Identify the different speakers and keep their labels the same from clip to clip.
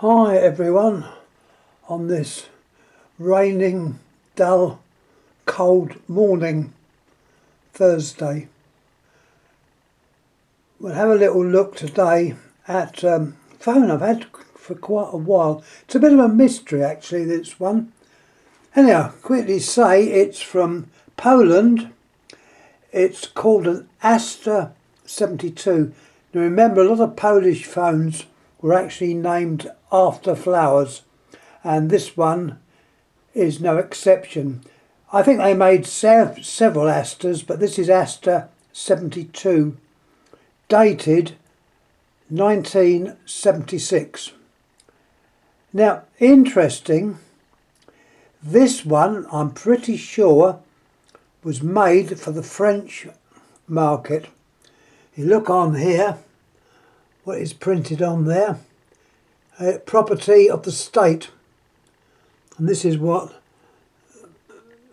Speaker 1: Hi everyone, on this raining, dull, cold morning, Thursday. We'll have a little look today at a phone I've had for quite a while. It's a bit of a mystery actually, this one. Anyhow, quickly say it's from Poland. It's called an Asta 72. Now remember, a lot of Polish phones were actually named after flowers, and this one is no exception. I think they made several Astas, but this is Asta 72, dated 1976. Now, interesting, this one I'm pretty sure was made for the French market. You look on here, what is printed on there, property of the state, and this is what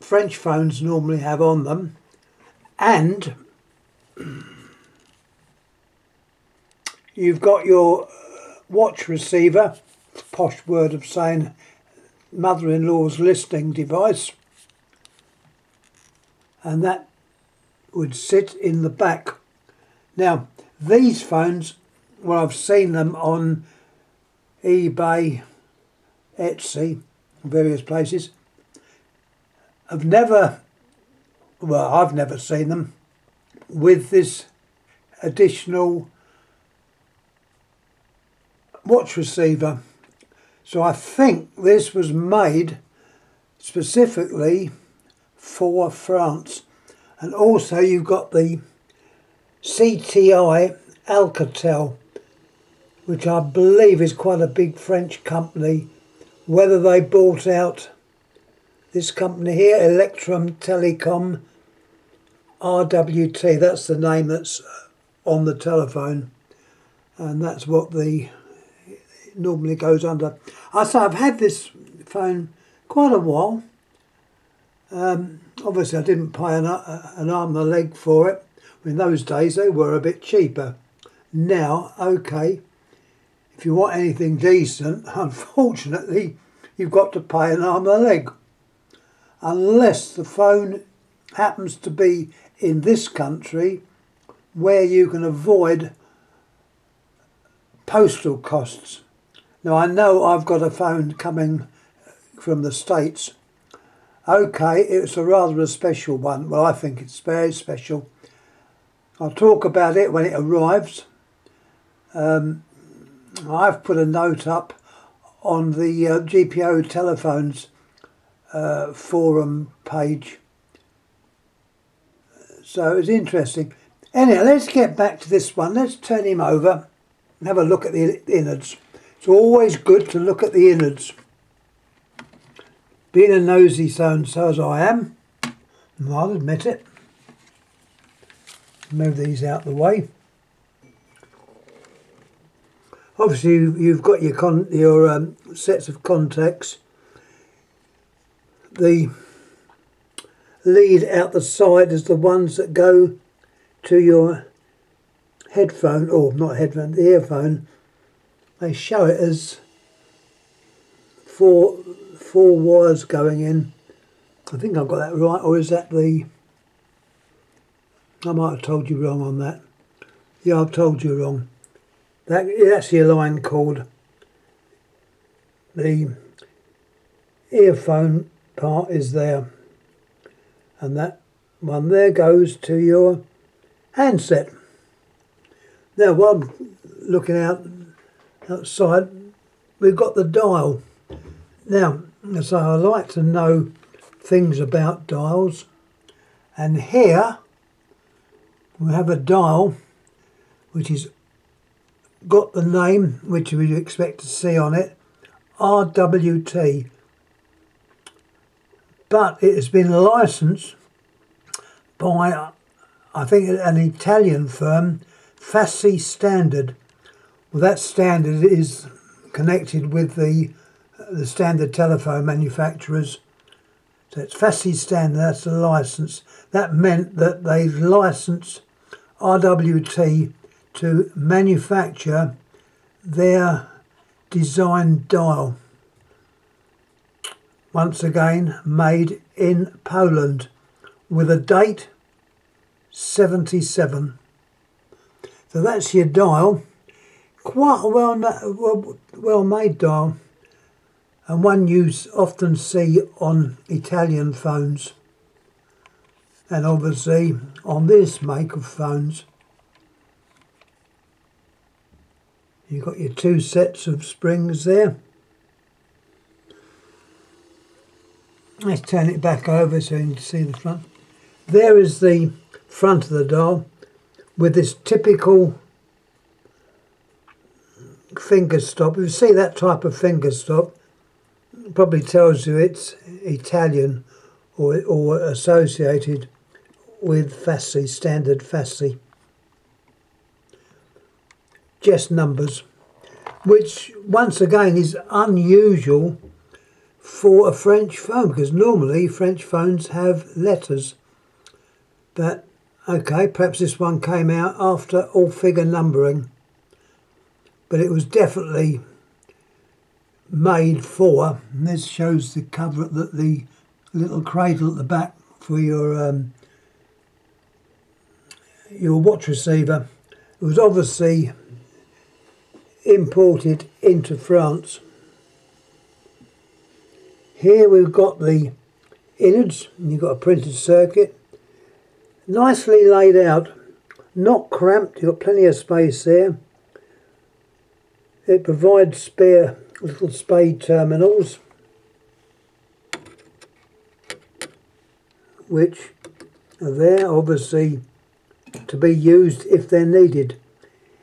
Speaker 1: French phones normally have on them. And you've got your watch receiver, posh word of saying mother-in-law's listening device, and that would sit in the back. Now these phones, well, I've seen them on eBay, Etsy, various places. I've never seen them with this additional watch receiver. So I think this was made specifically for France. And also you've got the CIT Alcatel, which I believe is quite a big French company. Whether they bought out this company here, Electrum Telecom, RWT, that's the name that's on the telephone, and that's what it normally goes under. I've had this phone quite a while. Obviously I didn't pay an arm and a leg for it. In those days they were a bit cheaper. Now, okay, if you want anything decent, unfortunately you've got to pay an arm and a leg. Unless the phone happens to be in this country where you can avoid postal costs. Now I know I've got a phone coming from the States. Okay, it's rather a special one. Well, I think it's very special. I'll talk about it when it arrives. I've put a note up on the GPO telephones forum page. So it's interesting. Anyhow, let's get back to this one. Let's turn him over and have a look at the innards. It's always good to look at the innards. Being a nosy so-and-so as I am, I'll admit it. Move these out the way. Obviously you've got your sets of contacts. The lead out the side is the ones that go to your headphone, or not headphone, the earphone. They show it as four wires going in. I think I've got that right, or is that I might have told you wrong on that. Yeah, I've told you wrong. That's your line cord. The earphone part is there, and that one there goes to your handset. Now while I'm looking outside, we've got the dial. Now, so I like to know things about dials, and here we have a dial which is got the name which you would expect to see on it, RWT, but it has been licensed by, I think, an Italian firm, Fassi Standard. Well, that standard is connected with the standard telephone manufacturers. So it's Fassi Standard, that's the license. That meant that they licensed RWT to manufacture their design dial. Once again made in Poland with a date 77. So that's your dial. Quite a well made dial, and one you often see on Italian phones, and obviously on this make of phones. You've got your two sets of springs there. Let's turn it back over so you can see the front. There is the front of the dial with this typical finger stop. If you see that type of finger stop, it probably tells you it's Italian or associated with FASI, standard FASI. Just numbers, which once again is unusual for a French phone, because normally French phones have letters. But okay, perhaps this one came out after all figure numbering, but it was definitely made for, and this shows the cover, the little cradle at the back for your watch receiver. It was obviously imported into France. Here we've got the innards, and you've got a printed circuit, nicely laid out, not cramped. You've got plenty of space there. It provides spare little spade terminals, which are there obviously to be used if they're needed.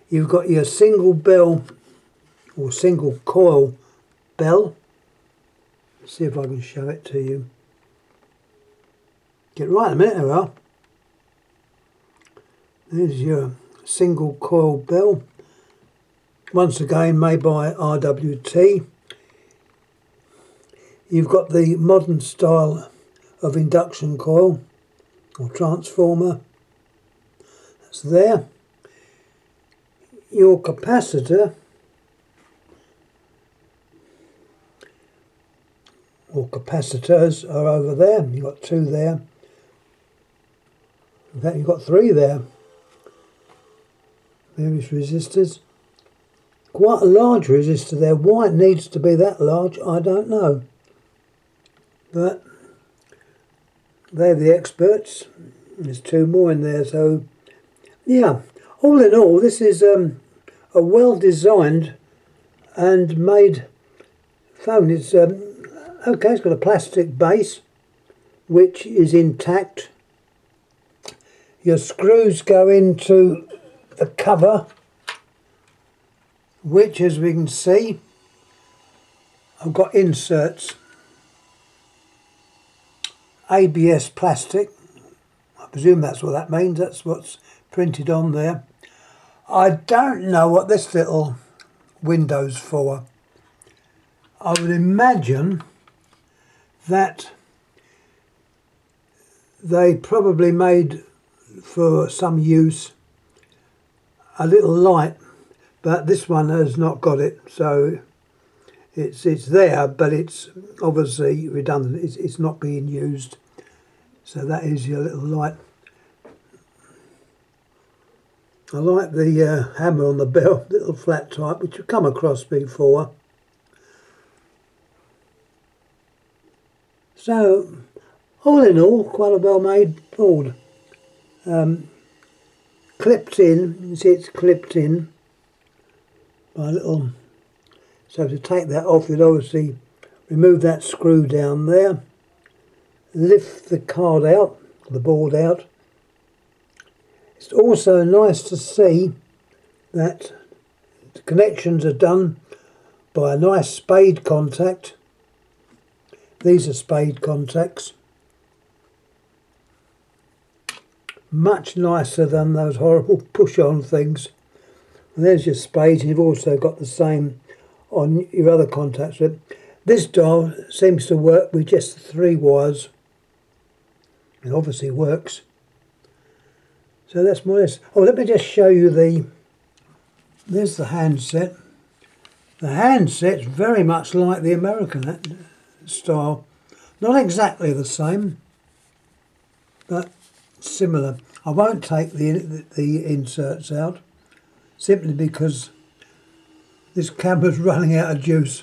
Speaker 1: You've got your single bell or single coil bell. Let's see if I can show it to you. Get right in a minute, there we are. There's your single coil bell. Once again made by RWT. You've got the modern style of induction coil or transformer. That's there. Your capacitor or capacitors are over there. You've got two there. In fact, you've got three there. Various resistors. Quite a large resistor there. Why it needs to be that large, I don't know. But they're the experts. There's two more in there, so yeah. All in all, this is a well-designed and made phone. It's okay. It's got a plastic base, which is intact. Your screws go into the cover, which, as we can see, I've got inserts. ABS plastic. I presume that's what that means. That's what's printed on there. I don't know what this little window's for. I would imagine that they probably made for some use a little light, but this one has not got it, so it's there, but it's obviously redundant. It's not being used. So that is your little light. I like the hammer on the bell, little flat type, which you've come across before. So, all in all, quite a well-made board. Clipped in, you see it's clipped in by a little. So to take that off, you'd obviously remove that screw down there, lift the card out, the board out. It's also nice to see that the connections are done by a nice spade contact. These are spade contacts. Much nicer than those horrible push-on things. And there's your spade, and you've also got the same on your other contacts. But this dial seems to work with just the 3 wires. It obviously works. So that's more or less. Oh, let me just show you there's the handset. The handset's very much like the American style. Not exactly the same, but similar. I won't take the inserts out, simply because this camera's running out of juice.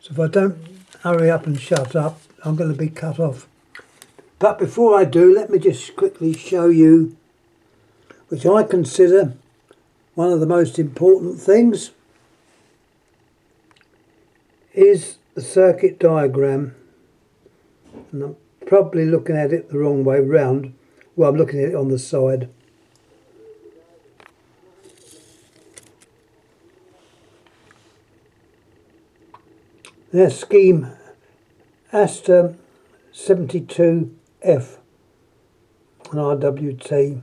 Speaker 1: So if I don't hurry up and shut up, I'm going to be cut off. But before I do, let me just quickly show you, which I consider one of the most important things, is the circuit diagram. And I'm probably looking at it the wrong way round. Well, I'm looking at it on the side. Their scheme, Asta 72F and RWT.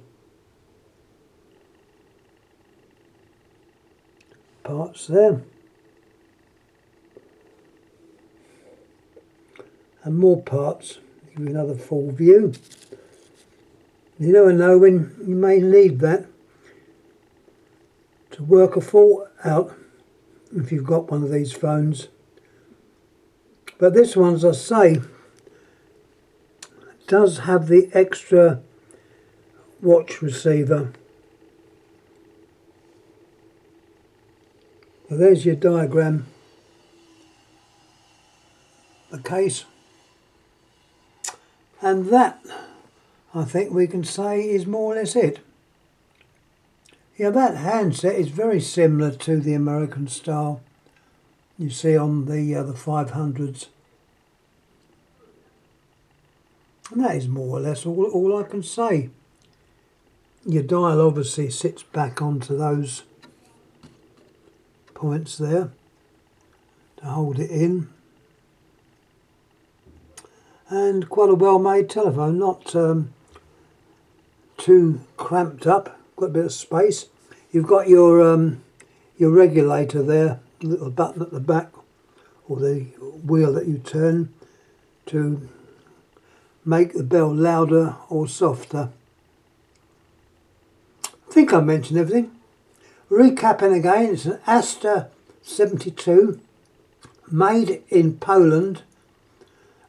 Speaker 1: Parts there. And more parts. Give you another full view. You never know when you may need that to work a fault out if you've got one of these phones. But this one, as I say, does have the extra watch receiver. So there's your diagram, the case, and that, I think we can say, is more or less it. Yeah, that handset is very similar to the American style you see on the 500s. And that is more or less all I can say. Your dial obviously sits back onto those points there to hold it in. And quite a well-made telephone, not too cramped up, got a bit of space. You've got your regulator there, little button at the back, or the wheel that you turn to make the bell louder or softer. I think I mentioned everything. Recapping again, it's an Asta 72, made in Poland,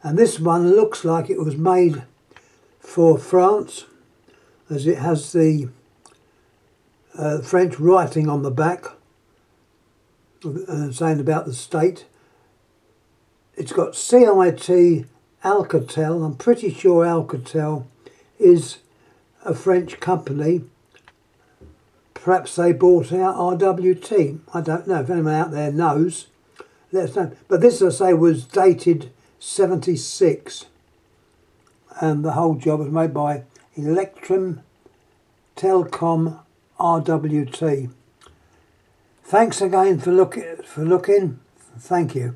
Speaker 1: and this one looks like it was made for France, as it has the French writing on the back, saying about the state. It's got CIT Alcatel. I'm pretty sure Alcatel is a French company. Perhaps they bought out RWT. I don't know. If anyone out there knows, let us know. But this, as I say, was dated 76. And the whole job was made by Electrum Telcom RWT. Thanks again for looking. Thank you.